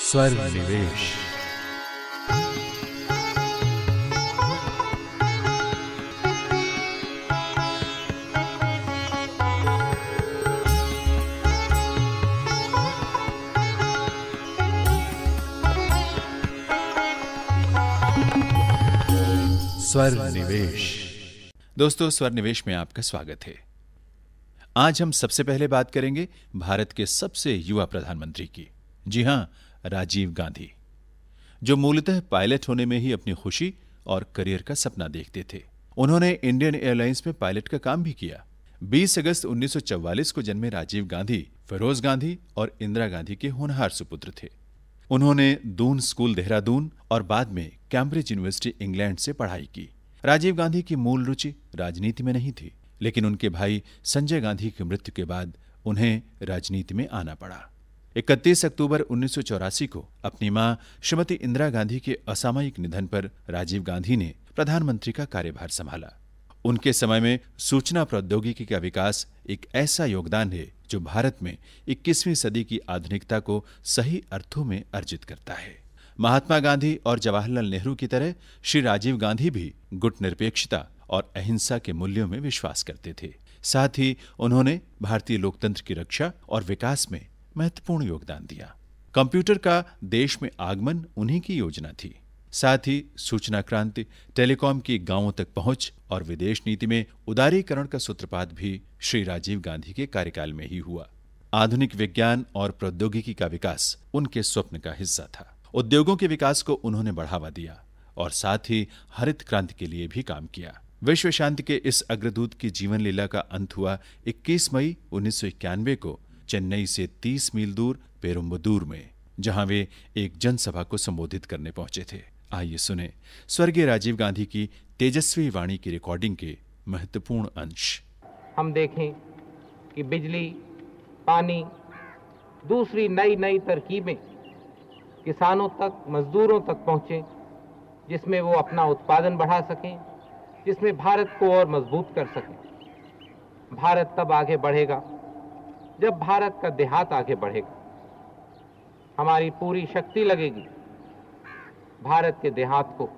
स्वर निवेश। स्वर निवेश। दोस्तों, स्वर निवेश में आपका स्वागत है। आज हम सबसे पहले बात करेंगे भारत के सबसे युवा प्रधानमंत्री की। जी हां, राजीव गांधी, जो मूलतः पायलट होने में ही अपनी खुशी और करियर का सपना देखते थे। उन्होंने इंडियन एयरलाइंस में पायलट का काम भी किया। 20 अगस्त 1944 को जन्मे राजीव गांधी फिरोज गांधी और इंदिरा गांधी के होनहार सुपुत्र थे। उन्होंने दून स्कूल देहरादून और बाद में कैम्ब्रिज यूनिवर्सिटी इंग्लैंड से पढ़ाई की। राजीव गांधी की मूल रुचि राजनीति में नहीं थी, लेकिन उनके भाई संजय गांधी की मृत्यु के बाद उन्हें राजनीति में आना पड़ा। 31 अक्टूबर 1984 को अपनी मां श्रीमती इंदिरा गांधी के असामयिक निधन पर राजीव गांधी ने प्रधानमंत्री का कार्यभार संभाला। उनके समय में सूचना प्रौद्योगिकी का विकास एक ऐसा योगदान है जो भारत में 21वीं सदी की आधुनिकता को सही अर्थों में अर्जित करता है। महात्मा गांधी और जवाहरलाल नेहरू की तरह श्री राजीव गांधी भी गुट निरपेक्षता और अहिंसा के मूल्यों में विश्वास करते थे। साथ ही उन्होंने भारतीय लोकतंत्र की रक्षा और विकास में महत्वपूर्ण योगदान दिया। कंप्यूटर का देश में आगमन उन्हीं की योजना थी। साथ ही सूचना क्रांति, टेलीकॉम की गांवों तक पहुंच और विदेश नीति में उदारीकरण का सूत्रपात भी श्री राजीव गांधी के कार्यकाल में ही हुआ। आधुनिक विज्ञान और प्रौद्योगिकी का विकास उनके स्वप्न का हिस्सा था। उद्योगों के विकास को उन्होंने बढ़ावा दिया और साथ ही हरित क्रांति के लिए भी काम किया। विश्व शांति के इस अग्रदूत की जीवन लीला का अंत हुआ 21 मई 1991 को चेन्नई से 30 मील दूर पेरुम्बदूर में, जहां वे एक जनसभा को संबोधित करने पहुंचे थे। आइए सुने स्वर्गीय राजीव गांधी की तेजस्वी वाणी की रिकॉर्डिंग के महत्वपूर्ण अंश। हम देखें कि बिजली, पानी, दूसरी नई नई तरकीबें किसानों तक, मजदूरों तक पहुंचे, जिसमें वो अपना उत्पादन बढ़ा सकें, जिसमें भारत को और मजबूत कर सकें। भारत तब आगे बढ़ेगा जब भारत का देहात आगे बढ़ेगा। हमारी पूरी शक्ति लगेगी भारत के देहात को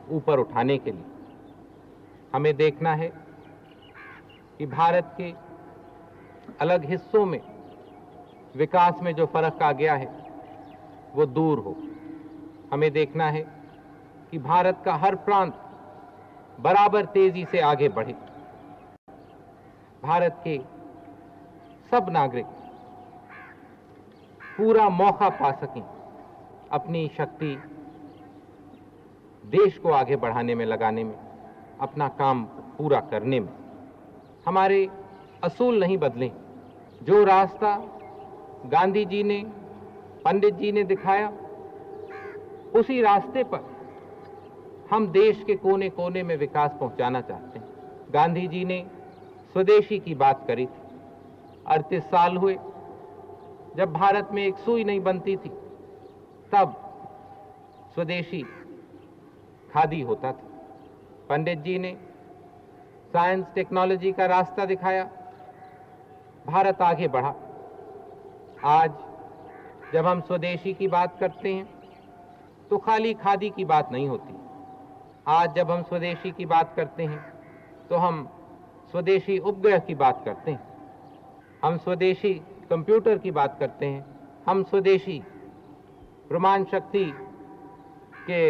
ऊपर उठाने के लिए। हमें देखना है कि भारत के अलग हिस्सों में विकास में जो फर्क आ गया है वो दूर हो। हमें देखना है कि भारत का हर प्रांत बराबर तेजी से आगे बढ़े। भारत के सब नागरिक पूरा मौका पा सकें अपनी शक्ति देश को आगे बढ़ाने में लगाने में, अपना काम पूरा करने में। हमारे असूल नहीं बदले। जो रास्ता गांधी जी ने, पंडित जी ने दिखाया, उसी रास्ते पर हम देश के कोने कोने में विकास पहुंचाना चाहते हैं। गांधी जी ने स्वदेशी की बात करी थी। 38 साल हुए जब भारत में एक सुई नहीं बनती थी, तब स्वदेशी खादी होता था। पंडित जी ने साइंस टेक्नोलॉजी का रास्ता दिखाया, भारत आगे बढ़ा। आज जब हम स्वदेशी की बात करते हैं तो खाली खादी की बात नहीं होती। आज जब हम स्वदेशी की बात करते हैं तो हम स्वदेशी उपग्रह की बात करते हैं, हम स्वदेशी कंप्यूटर की बात करते हैं, हम स्वदेशी ब्रह्मांड शक्ति के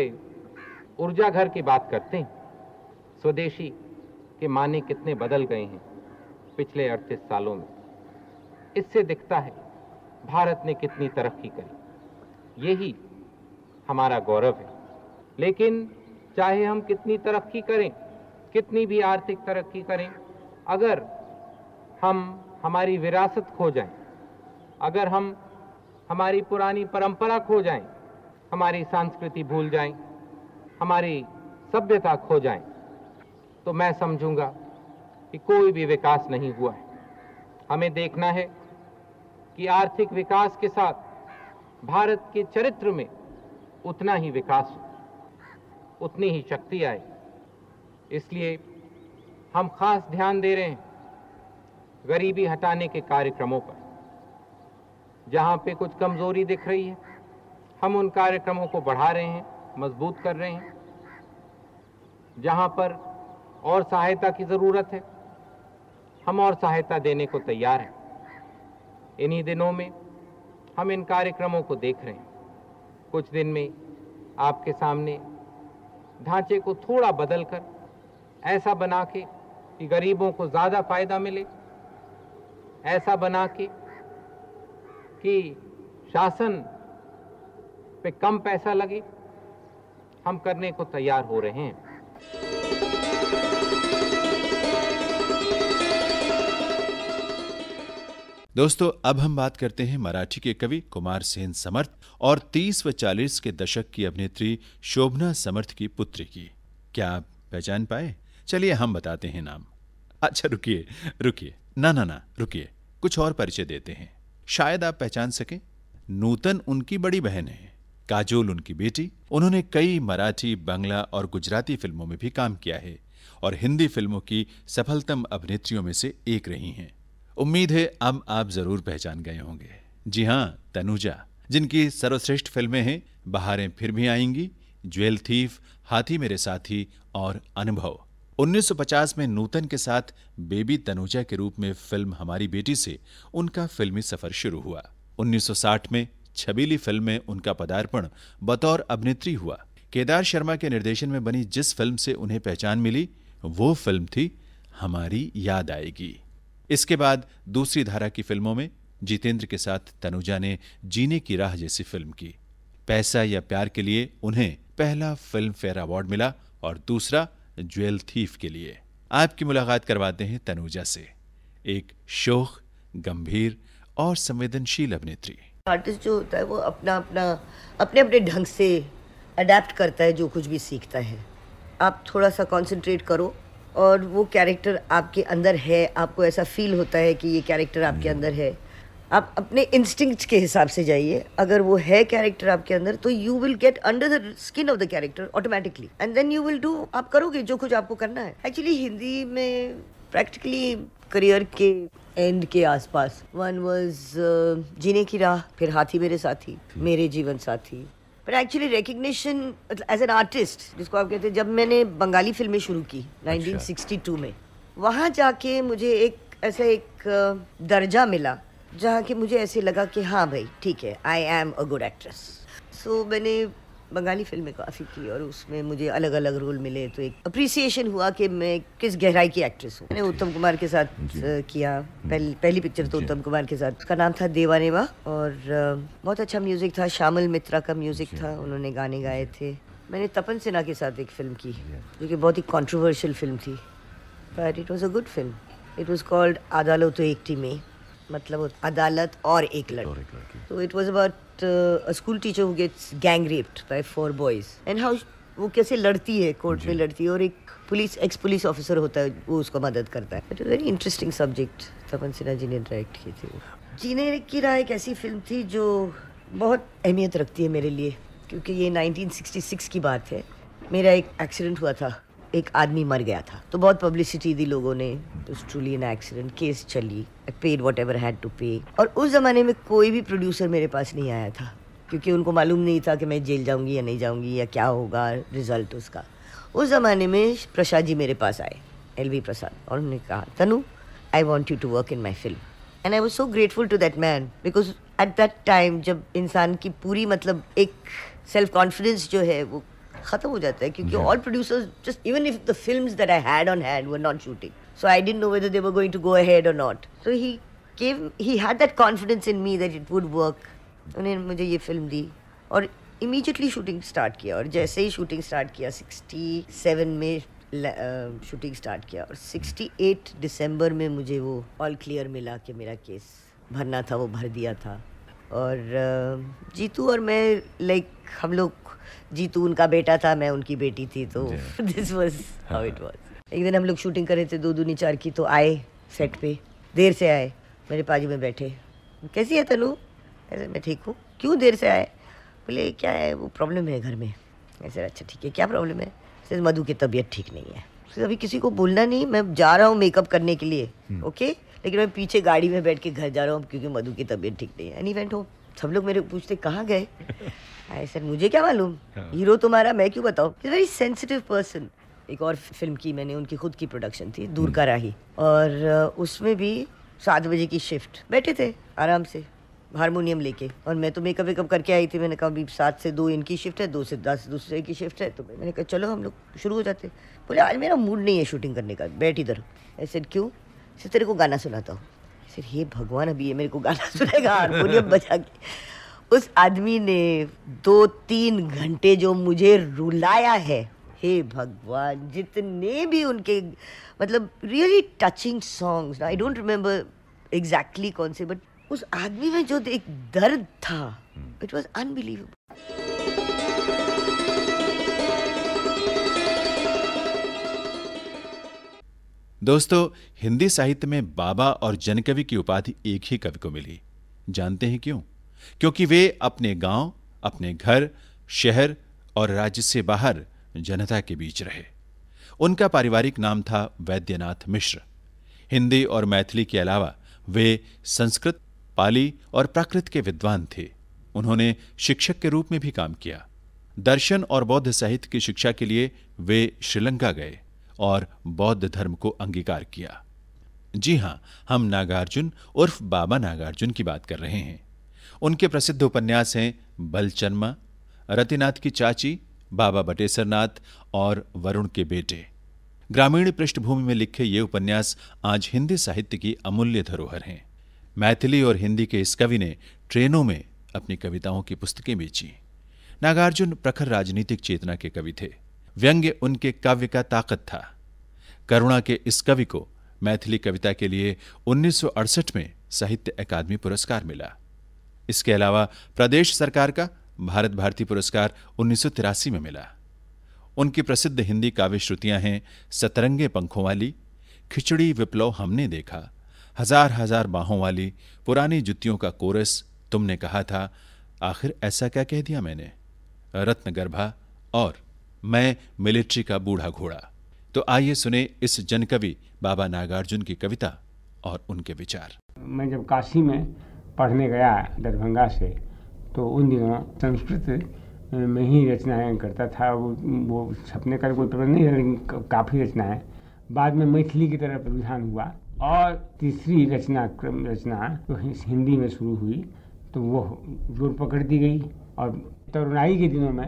ऊर्जा घर की बात करते हैं। स्वदेशी के माने कितने बदल गए हैं पिछले 38 सालों में। इससे दिखता है भारत ने कितनी तरक्की करी। यही हमारा गौरव है। लेकिन चाहे हम कितनी तरक्की करें, कितनी भी आर्थिक तरक्की करें, अगर हम हमारी विरासत खो जाएं, अगर हम हमारी पुरानी परंपरा खो जाएं, हमारी संस्कृति भूल जाएं, हमारी सभ्यता खो जाएं, तो मैं समझूंगा कि कोई भी विकास नहीं हुआ है। हमें देखना है कि आर्थिक विकास के साथ भारत के चरित्र में उतना ही विकास हो, उतनी ही शक्ति आए। इसलिए हम खास ध्यान दे रहे हैं गरीबी हटाने के कार्यक्रमों पर। जहां पे कुछ कमजोरी दिख रही है, हम उन कार्यक्रमों को बढ़ा रहे हैं, मजबूत कर रहे हैं। जहां पर और सहायता की ज़रूरत है, हम और सहायता देने को तैयार हैं। इन्हीं दिनों में हम इन कार्यक्रमों को देख रहे हैं। कुछ दिन में आपके सामने ढांचे को थोड़ा बदलकर ऐसा बना के कि गरीबों को ज़्यादा फायदा मिले, ऐसा बना के कि शासन पे कम पैसा लगे, हम करने को तैयार हो रहे हैं। दोस्तों, अब हम बात करते हैं मराठी के कवि कुमार सेन समर्थ और 30 व 40 के दशक की अभिनेत्री शोभना समर्थ की पुत्री की। क्या आप पहचान पाए? चलिए हम बताते हैं नाम। अच्छा रुकिए, ना रुकिए, कुछ और परिचय देते हैं, शायद आप पहचान सकें। नूतन उनकी बड़ी बहन है, काजोल उनकी बेटी। उन्होंने कई मराठी, बांग्ला और गुजराती फिल्मों में भी काम किया है और हिंदी फिल्मों की सफलतम अभिनेत्रियों में से एक रही हैं। उम्मीद है अब आप जरूर पहचान गए होंगे। जी हां, तनुजा, जिनकी सर्वश्रेष्ठ फिल्में हैं बहारें फिर भी आएंगी, ज्वेल थीफ, हाथी मेरे साथी और अनुभव। 1950 में नूतन के साथ बेबी तनुजा के रूप में फिल्म हमारी बेटी से उनका फिल्मी सफर शुरू हुआ। 1960 में छबीली फिल्म में उनका पदार्पण बतौर अभिनेत्री हुआ। केदार शर्मा के निर्देशन में बनी जिस फिल्म से उन्हें पहचान मिली वो फिल्म थी हमारी याद आएगी। इसके बाद दूसरी धारा की फिल्मों में जितेंद्र के साथ तनुजा ने जीने की राह जैसी फिल्म की। पैसा या प्यार के लिए उन्हें पहला फिल्म फेयर अवार्ड मिला और दूसरा ज्वेल थीफ के लिए। आपकी मुलाकात करवाते हैं तनुजा से, एक शोख, गंभीर और संवेदनशील अभिनेत्री। आर्टिस्ट जो होता है वो अपने ढंग से अडेप्ट करता है जो कुछ भी सीखता है। आप थोड़ा सा कंसंट्रेट करो और वो कैरेक्टर आपके अंदर है, आपको ऐसा फील होता है कि ये कैरेक्टर आपके अंदर है। आप अपने इंस्टिंक्ट्स के हिसाब से जाइए। अगर वो है कैरेक्टर आपके अंदर तो you will get under the skin of the character automatically and then you will do, आप करोगे जो कुछ आपको करना है। एक्चुअली हिंदी में प्रैक्टिकली करियर के एंड के आसपास वन वाज जीने की राह, फिर हाथी मेरे साथी, मेरे जीवन साथी। पर actually recognition as an artist जिसको आप कहते हैं, जब मैंने बंगाली फिल्में शुरू की 1962 में, वहाँ जाके मुझे एक दर्जा मिला जहाँ कि मुझे ऐसे लगा कि हाँ भाई ठीक है, I am a good actress. So मैंने बंगाली फिल्में काफ़ी की और उसमें मुझे अलग अलग रोल मिले, तो एक अप्रिसिएशन हुआ कि मैं किस गहराई की एक्ट्रेस हूँ। मैंने उत्तम कुमार के साथ किया, पहली पिक्चर तो उत्तम कुमार के साथ, उसका नाम था देवानेवा और बहुत अच्छा म्यूजिक था, श्यामल मित्रा का म्यूजिक था, उन्होंने गाने गाए थे। मैंने तपन सिन्हा के साथ एक फिल्म की जो कि बहुत ही कॉन्ट्रोवर्शियल फिल्म थी, but it was a good film. It was called अदालत एक टी में, मतलब अदालत और एक लड़की। तो it was about a school teacher who gets gang raped by 4 boys and how वो कैसे लड़ती है, कोर्ट में लड़ती है, और एक एक्स पुलिस ऑफिसर होता है वो उसको मदद करता है। It is very interesting subject. Tapan Sinha ji ने डायरेक्ट की थी। जीने की राह एक ऐसी फिल्म थी जो बहुत अहमियत रखती है मेरे लिए, क्योंकि ये 1966 की बात है। मेरा एक एक्सीडेंट हुआ था, एक आदमी मर गया था, तो बहुत पब्लिसिटी दी लोगों ने। ट्रूली एन एक्सीडेंट, केस चली, I paid whatever had to pay. और उस ज़माने में कोई भी प्रोड्यूसर मेरे पास नहीं आया था, क्योंकि उनको मालूम नहीं था कि मैं जेल जाऊंगी या नहीं जाऊंगी या क्या होगा रिजल्ट उसका। उस ज़माने में प्रसाद जी मेरे पास आए, LV प्रसाद, और उन्होंने कहा, Tanu, I want you to work in my film. And I was so grateful to that man, because at that time जब इंसान की पूरी मतलब एक सेल्फ कॉन्फिडेंस जो है वो खत्म हो जाता है, क्योंकि all producers just even if the films that I had on hand were not shooting, so I didn't know whether they were going to go ahead or not. So he had that confidence in me that it would work. उन्होंने मुझे ये film दी और immediately shooting start किया, और जैसे ही shooting start किया 67 में shooting start किया, और 68 दिसंबर में मुझे वो ऑल क्लियर मिला कि मेरा केस भरना था वो भर दिया था। और जीतू और मैं लाइक हम लोग, जीतू उनका बेटा था, मैं उनकी बेटी थी, तो this was how it was. एक दिन हम लोग शूटिंग कर रहे थे 2 दूनी 4 की, तो आए सेट पे, देर से आए, मेरे बाजू में बैठे, कैसी है तनु? ऐसे मैं ठीक हूँ। क्यों देर से आए? बोले क्या है, वो प्रॉब्लम है घर में। ऐसे अच्छा ठीक है, क्या प्रॉब्लम है? सिर्फ मधु की तबीयत ठीक नहीं है। फिर अभी किसी को बोलना नहीं, मैं जा रहा हूँ मेकअप करने के लिए, ओके, लेकिन मैं पीछे गाड़ी में बैठ के घर जा रहा हूँ क्योंकि मधु की तबीयत ठीक नहीं है। And he went home. सब लोग मेरे पूछते कहाँ गए, आई सर मुझे क्या मालूम, हीरो तुम्हारा मैं क्यों बताऊं। Very sensitive person. एक और फिल्म की मैंने, उनकी खुद की प्रोडक्शन थी, दूर का राही, और उसमें भी 7 बजे की शिफ्ट, बैठे थे आराम से हारमोनियम लेके, और मैं तो मेकअप वेकअप करके आई थी। मैंने कहा अभी 7 से 2 इनकी शिफ्ट है, 2 से 10 दूसरे की शिफ्ट है, तो मैंने कहा चलो हम लोग शुरू हो जाते। बोले आज मेरा मूड नहीं है शूटिंग करने का, बैठ इधर। ऐसे क्यों? ऐसे तेरे को गाना सुनाता हूँ। सिर्फ हे भगवान, अभी ये मेरे को गाना सुनाएगा हारमोनियम बजा के। उस आदमी ने 2-3 घंटे जो मुझे रुलाया है, हे भगवान, जितने भी उनके मतलब really touching songs, I don't remember exactly कौन से, बट उस आदमी में जो एक दर्द था, इट वाज अनबिलीवेबल। दोस्तों, हिंदी साहित्य में बाबा और जनकवि की उपाधि एक ही कवि को मिली। जानते हैं क्यों? क्योंकि वे अपने गांव, अपने घर, शहर और राज्य से बाहर जनता के बीच रहे। उनका पारिवारिक नाम था वैद्यनाथ मिश्र। हिंदी और मैथिली के अलावा वे संस्कृत, पाली और प्राकृत के विद्वान थे। उन्होंने शिक्षक के रूप में भी काम किया। दर्शन और बौद्ध साहित्य की शिक्षा के लिए वे श्रीलंका गए और बौद्ध धर्म को अंगीकार किया। जी हां, हम नागार्जुन उर्फ बाबा नागार्जुन की बात कर रहे हैं। उनके प्रसिद्ध उपन्यास हैं बलचन्मा, रतिनाथ की चाची, बाबा बटेसरनाथ और वरुण के बेटे। ग्रामीण पृष्ठभूमि में लिखे ये उपन्यास आज हिंदी साहित्य की अमूल्य धरोहर हैं। मैथिली और हिंदी के इस कवि ने ट्रेनों में अपनी कविताओं की पुस्तकें बेची। नागार्जुन प्रखर राजनीतिक चेतना के कवि थे। व्यंग्य उनके काव्य का ताकत था। करुणा के इस कवि को मैथिली कविता के लिए 1968 में साहित्य अकादमी पुरस्कार मिला। इसके अलावा प्रदेश सरकार का भारत भारती पुरस्कार 1983 में मिला। उनकी प्रसिद्ध हिंदी काव्य श्रुतियां हैं सतरंगे पंखों वाली, खिचड़ी विप्लव हमने देखा, हजार हजार बाहों वाली, पुरानी जुतियों का कोरस, तुमने कहा था, आखिर ऐसा क्या कह दिया मैंने, रत्नगर्भा और मैं मिलिट्री का बूढ़ा घोड़ा। तो आइए सुने इस जनकवि बाबा नागार्जुन की कविता और उनके विचार। मैं जब काशी में पढ़ने गया दरभंगा से, तो उन दिनों संस्कृत में ही रचनाएं करता था। वो छपने का कोई प्रबंध नहीं है, लेकिन काफ़ी रचनाएं। बाद में मैथिली की तरफ रुझान हुआ और तीसरी रचना तो हिंदी में शुरू हुई, तो वो जोर पकड़ती गई। और तरुणाई के दिनों में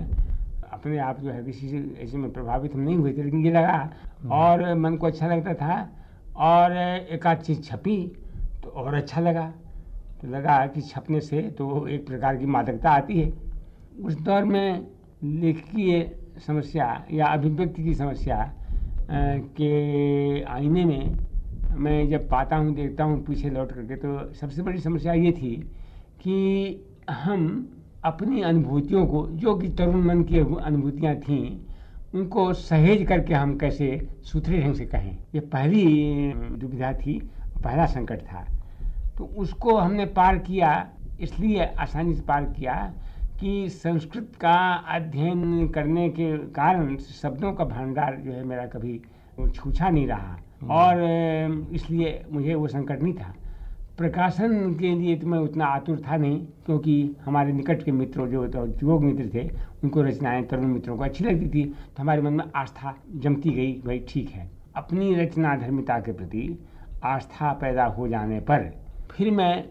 अपने आप जो है किसी से ऐसे में प्रभावित हम नहीं हुए थे, लेकिन ये लगा और मन को अच्छा लगता था, और एक आध चीज़ छपी तो और अच्छा लगा। तो लगा कि छपने से तो एक प्रकार की मादकता आती है। उस दौर में लेखकीय समस्या या अभिव्यक्ति की समस्या के आईने में मैं जब पाता हूँ, देखता हूँ पीछे लौट करके, तो सबसे बड़ी समस्या ये थी कि हम अपनी अनुभूतियों को, जो कि तरुण मन की अनुभूतियाँ थीं, उनको सहेज करके हम कैसे सुथरे ढंग से कहें, ये पहली दुविधा थी, पहला संकट था। तो उसको हमने पार किया, इसलिए आसानी से पार किया कि संस्कृत का अध्ययन करने के कारण शब्दों का भंडार जो है मेरा कभी छूछा नहीं रहा, और इसलिए मुझे वो संकट नहीं था। प्रकाशन के लिए तो मैं उतना आतुर था नहीं, क्योंकि हमारे निकट के मित्रों जो युवक मित्र थे, उनको रचनाएं तरुण मित्रों को अच्छी लगती थी, तो हमारे मन में आस्था जमती गई, भाई ठीक है। अपनी रचना धर्मिता के प्रति आस्था पैदा हो जाने पर फिर मैं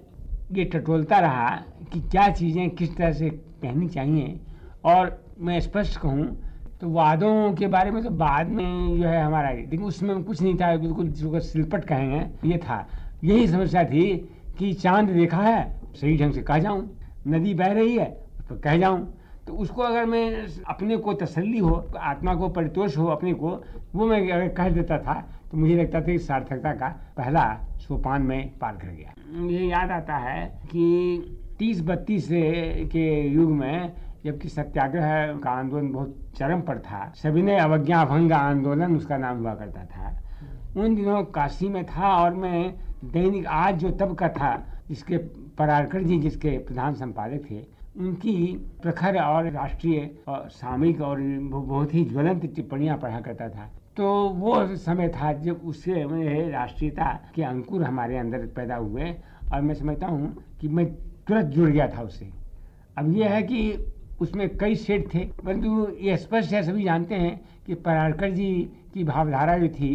ये टटोलता रहा कि क्या चीज़ें किस तरह से कहनी चाहिए। और मैं स्पष्ट कहूँ तो वादों के बारे में तो बाद में जो है हमारा, लेकिन उसमें कुछ नहीं था, बिल्कुल जिसको सिलपट कहेंगे ये था। यही समस्या थी कि चांद देखा है, सही ढंग से कह जाऊँ, नदी बह रही है तो कह जाऊँ। तो उसको अगर मैं अपने को तसल्ली हो, आत्मा को परितोष हो अपने को, वो मैं अगर कह देता था तो मुझे लगता था कि सार्थकता का पहला सोपान में पार कर गया। मुझे याद आता है कि 30-32 के युग में, जबकि सत्याग्रह का आंदोलन बहुत चरम पर था, सविनय अवज्ञा भंग आंदोलन उसका नाम हुआ करता था, उन दिनों काशी में था। और मैं दैनिक आज जो तब का था, जिसके परारकर जी जिसके प्रधान संपादक थे, उनकी प्रखर और राष्ट्रीय और सामयिक और बहुत ही ज्वलंत टिप्पणियां पढ़ा करता था। तो वो समय था जब उससे मुझे राष्ट्रीयता के अंकुर हमारे अंदर पैदा हुए, और मैं समझता हूँ कि मैं तुरंत जुड़ गया था उससे। अब ये है कि उसमें कई सेट थे, परंतु ये स्पष्ट है, सभी जानते हैं कि पराड़कर जी की भावधारा जो थी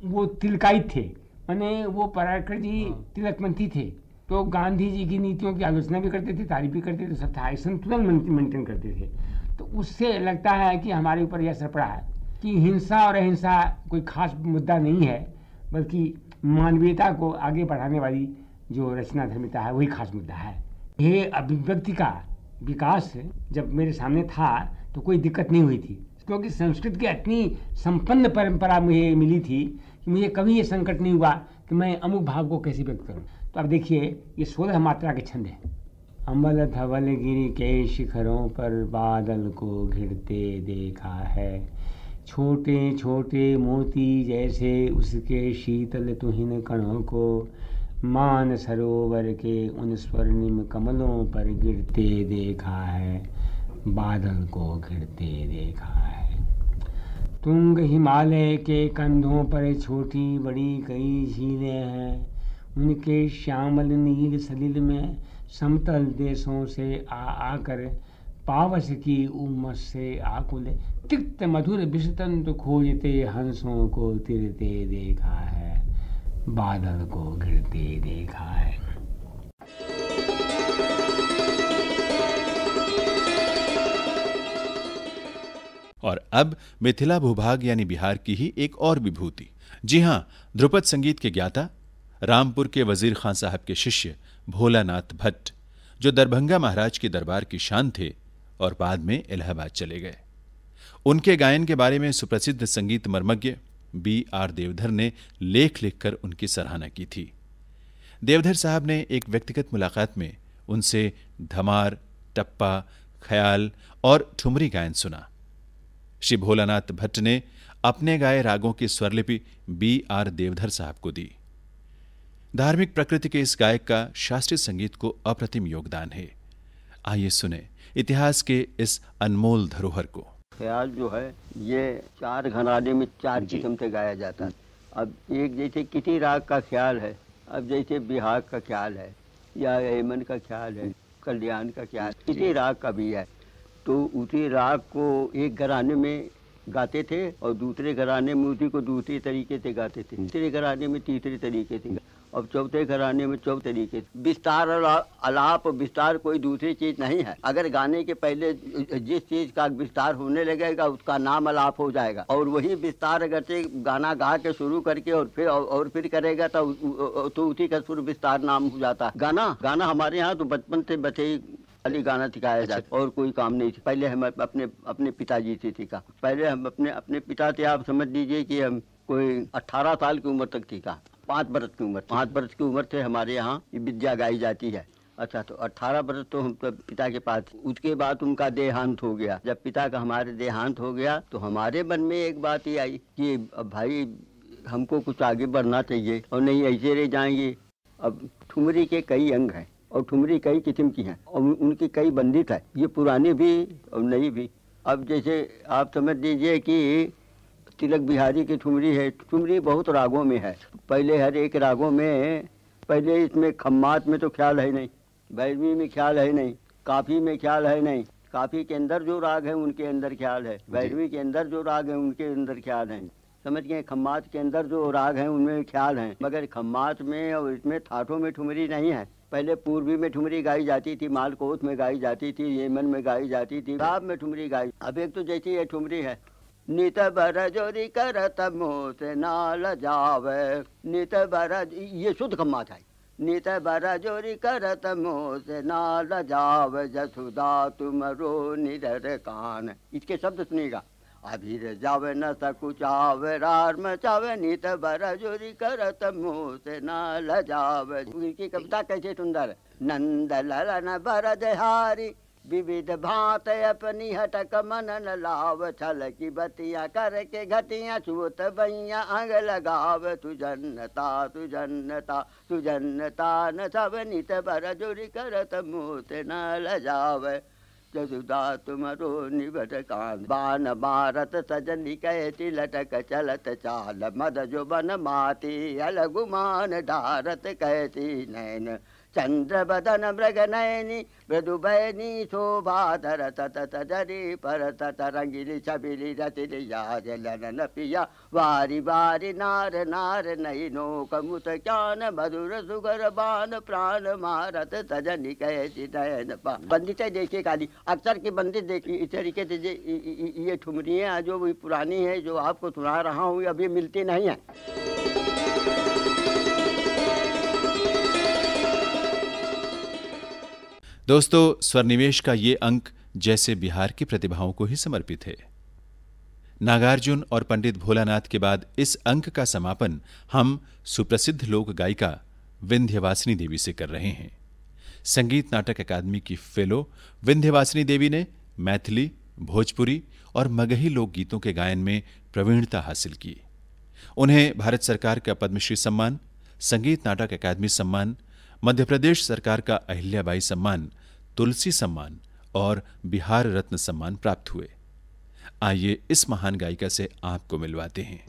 वो तिलकायित थे, माने वो पराड़कर जी तिलकपंथी थे। तो गांधी जी की नीतियों की आलोचना भी करते थे, तारीफ भी करते थे, सब था, संतुलन मेंटेन करते थे। तो उससे लगता है कि हमारे ऊपर यह असर पड़ा है कि हिंसा और अहिंसा कोई खास मुद्दा नहीं है, बल्कि मानवीयता को आगे बढ़ाने वाली जो रचना धर्मिता है वही खास मुद्दा है। ये अभिव्यक्ति का विकास जब मेरे सामने था तो कोई दिक्कत नहीं हुई थी, क्योंकि संस्कृत की इतनी संपन्न परंपरा मुझे मिली थी कि मुझे कभी ये संकट नहीं हुआ कि मैं अमुक भाव को कैसे व्यक्त करूं। तो अब देखिए, ये 16 मात्रा के छंद हैं। अम्बल धवल गिरी के शिखरों पर बादल को घिरते देखा है, छोटे छोटे मोती जैसे उसके शीतल तुहिन कणों को, मान सरोवर के उन स्वर्णिम कमलों पर गिरते देखा है, बादल को घिरते देखा है। तुंग हिमालय के कंधों पर छोटी बड़ी कई झीलें हैं, उनके श्यामल नील सलिल में समतल देशों से आकर पावस की उमस से आकुल तिक्त मधुर विषतंतु खोजते हंसों को तिरते देखा है, बादल को घिरते देखा है। और अब मिथिला भूभाग यानी बिहार की ही एक और विभूति, जी हां, ध्रुपद संगीत के ज्ञाता, रामपुर के वजीर खान साहब के शिष्य भोलानाथ भट्ट, जो दरभंगा महाराज के दरबार की शान थे और बाद में इलाहाबाद चले गए। उनके गायन के बारे में सुप्रसिद्ध संगीत मर्मज्ञ B.R. देवधर ने लेख लिखकर उनकी सराहना की थी। देवधर साहब ने एक व्यक्तिगत मुलाकात में उनसे धमार, टप्पा, ख्याल और ठुमरी गायन सुना। श्री भोलानाथ भट्ट ने अपने गाए रागों की स्वरलिपि B.R. देवधर साहब को दी। धार्मिक प्रकृति के इस गायक का शास्त्रीय संगीत को अप्रतिम योगदान है। आइए सुने इतिहास के इस अनमोल धरोहर को। ख्याल जो है ये 4 घराने में 4 किस्म से गाया जाता है। अब एक जैसे किसी राग का ख्याल है, अब जैसे बिहार का ख्याल है या हेमन का ख्याल है, कल्याण का ख्याल, किसी राग का भी है, तो उसी राग को एक घराने में गाते थे और दूसरे घराने में उसी को दूसरी तरीके से गाते थे, तीसरे घराने में तीसरे तरीके से, और चौथे घराने में चौथे तरीके से। विस्तार और आलाप, विस्तार कोई दूसरी चीज नहीं है। अगर गाने के पहले जिस चीज का विस्तार होने लगेगा उसका नाम आलाप हो जाएगा, और वही विस्तार अगर से गाना गा के शुरू करके और फिर करेगा तो उसी का सुर विस्तार नाम हो जाता है। गाना हमारे यहाँ तो बचपन से बचे खाली गाना सिखाया जाता, और कोई काम नहीं। पहले हम अपने पिताजी से सीखा। पहले हम अपने पिता से, आप समझ लीजिए कि हम कोई 18 साल की उम्र तक सीखा। 5 बरस की उम्र से हमारे यहाँ विद्या गाई जाती है। अच्छा, तो 18 बरस तो हम पिता के पास। उसके बाद उनका देहांत हो गया। जब पिता का हमारे देहांत हो गया तो हमारे मन में एक बात ही आई कि भाई हमको कुछ आगे बढ़ना चाहिए, और नहीं ऐसे रह जाएंगे। अब ठुमरी के कई अंग हैं और ठुमरी कई किस्म की हैं और उनकी कई बंदित है, ये पुरानी भी और नई भी। अब जैसे आप समझ लीजिए कि तिलक बिहारी की ठुमरी है। ठुमरी बहुत रागों में है। पहले हर एक रागों में, पहले इसमें खम्मात में तो ख्याल है नहीं, भैरवी में ख्याल है नहीं, काफी में ख्याल है नहीं। काफी के अंदर जो राग है उनके अंदर ख्याल है, भैरवी के अंदर जो राग है उनके अंदर ख्याल है। समझ गए? खम्मात के अंदर जो राग है उनमें ख्याल है, मगर खम्मात में और इसमें ठाठों में ठुमरी नहीं है। पहले पूर्वी में ठुमरी गाई जाती थी, मालकोट में गाई जाती थी, येमन में गाई जाती थी, पंजाब में ठुमरी गाई। अब एक तो जैसी ये ठुमरी है, नित बर जोरी करत मोह से नाल जावे, नित बर, ये शुद्ध खम्मात है। नित बर जोरी करत मोह से नाल जावे, जसुदा तुमरो निडर कान। इसके शब्द सुनेगा। अभी जावे न सकुचावे, रार मचावे, नित बर जोरी करत मोह से नाल जावे। इसकी कविता कैसे सुंदर है। नंद ललन बर जहारी, विविध भांत अपनी हटक मनन लाव, छल की बतियाँ करके घटियाँ चूत बैया अंग लगाव। तु जन्नता तु जन्नता तु जन्नता न सब, नित बर जोरी करत मुँह से न लजाव, जसुदा तुमरो निबट कान। बान मारत सजनी कहती लटक चलत चाल, मद जो बन माती अलगुमान ढारत कहती नैन, चंद्र बदन मृग नयनी मृदु बयनी शोभाधर तत जरी पर तत रंगीली छबीली रतिली याद ललन पिया वारी वारी नार नार नहीं नो कमुत ज्ञान मधुर सुगर बान प्राण मारत तजनी कैसी नयन पा। बंदिश देखिए काली, अक्सर की बंदिश देखिए इस तरीके से ये ठुमरियाँ जो पुरानी है जो आपको सुना रहा हूँ अभी मिलती नहीं है। दोस्तों, स्वरनिवेश का ये अंक जैसे बिहार की प्रतिभाओं को ही समर्पित है। नागार्जुन और पंडित भोलानाथ के बाद इस अंक का समापन हम सुप्रसिद्ध लोक गायिका विंध्यवासिनी देवी से कर रहे हैं। संगीत नाटक अकादमी की फेलो विंध्यवासिनी देवी ने मैथिली, भोजपुरी और मगही लोकगीतों के गायन में प्रवीणता हासिल की। उन्हें भारत सरकार का पद्मश्री सम्मान, संगीत नाटक अकादमी सम्मान, मध्य प्रदेश सरकार का अहिल्याबाई सम्मान, तुलसी सम्मान और बिहार रत्न सम्मान प्राप्त हुए। आइए इस महान गायिका से आपको मिलवाते हैं।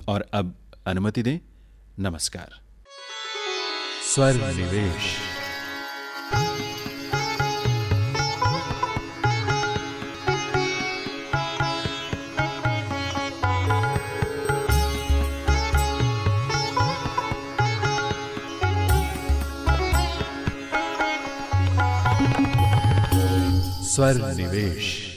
और अब अनुमति दें। नमस्कार। स्वर निवेश। स्वर निवेश।